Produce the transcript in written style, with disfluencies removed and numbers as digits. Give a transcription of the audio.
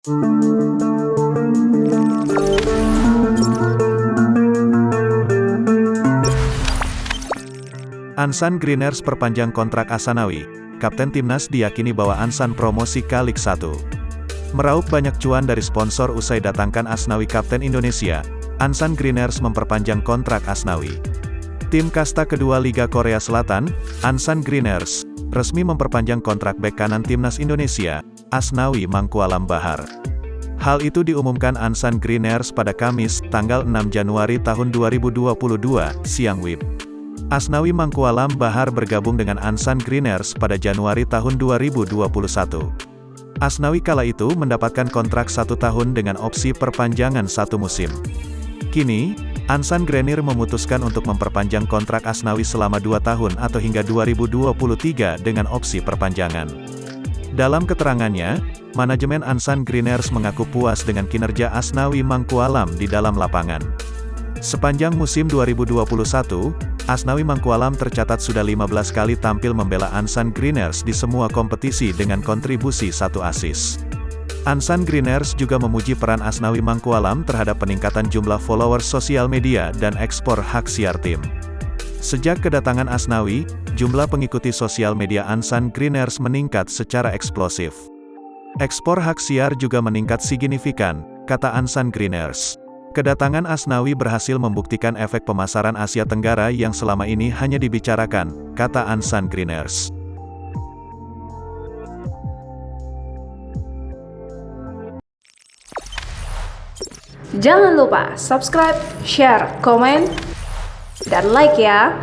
Ansan Greeners perpanjang kontrak Asnawi. Kapten Timnas diyakini bawa Ansan promosi ke Liga 1. Meraup banyak cuan dari sponsor usai datangkan Asnawi Kapten Indonesia, Ansan Greeners memperpanjang kontrak Asnawi. Tim kasta kedua Liga Korea Selatan, Ansan Greeners, resmi memperpanjang kontrak bek kanan Timnas Indonesia, Asnawi Mangkualam Bahar. Hal itu diumumkan Ansan Greeners pada Kamis, tanggal 6 Januari tahun 2022, siang WIB. Asnawi Mangkualam Bahar bergabung dengan Ansan Greeners pada Januari tahun 2021. Asnawi kala itu mendapatkan kontrak 1 tahun dengan opsi perpanjangan 1 musim. Kini, Ansan Greeners memutuskan untuk memperpanjang kontrak Asnawi selama 2 tahun atau hingga 2023 dengan opsi perpanjangan. Dalam keterangannya, manajemen Ansan Greeners mengaku puas dengan kinerja Asnawi Mangkualam di dalam lapangan. Sepanjang musim 2021, Asnawi Mangkualam tercatat sudah 15 kali tampil membela Ansan Greeners di semua kompetisi dengan kontribusi 1 assist. Ansan Greeners juga memuji peran Asnawi Mangkualam terhadap peningkatan jumlah followers sosial media dan ekspor hak siar tim. Sejak kedatangan Asnawi, jumlah pengikuti sosial media Ansan Greeners meningkat secara eksplosif. Ekspor hak siar juga meningkat signifikan, kata Ansan Greeners. Kedatangan Asnawi berhasil membuktikan efek pemasaran Asia Tenggara yang selama ini hanya dibicarakan, kata Ansan Greeners. Jangan lupa subscribe, share, komen, dan like ya!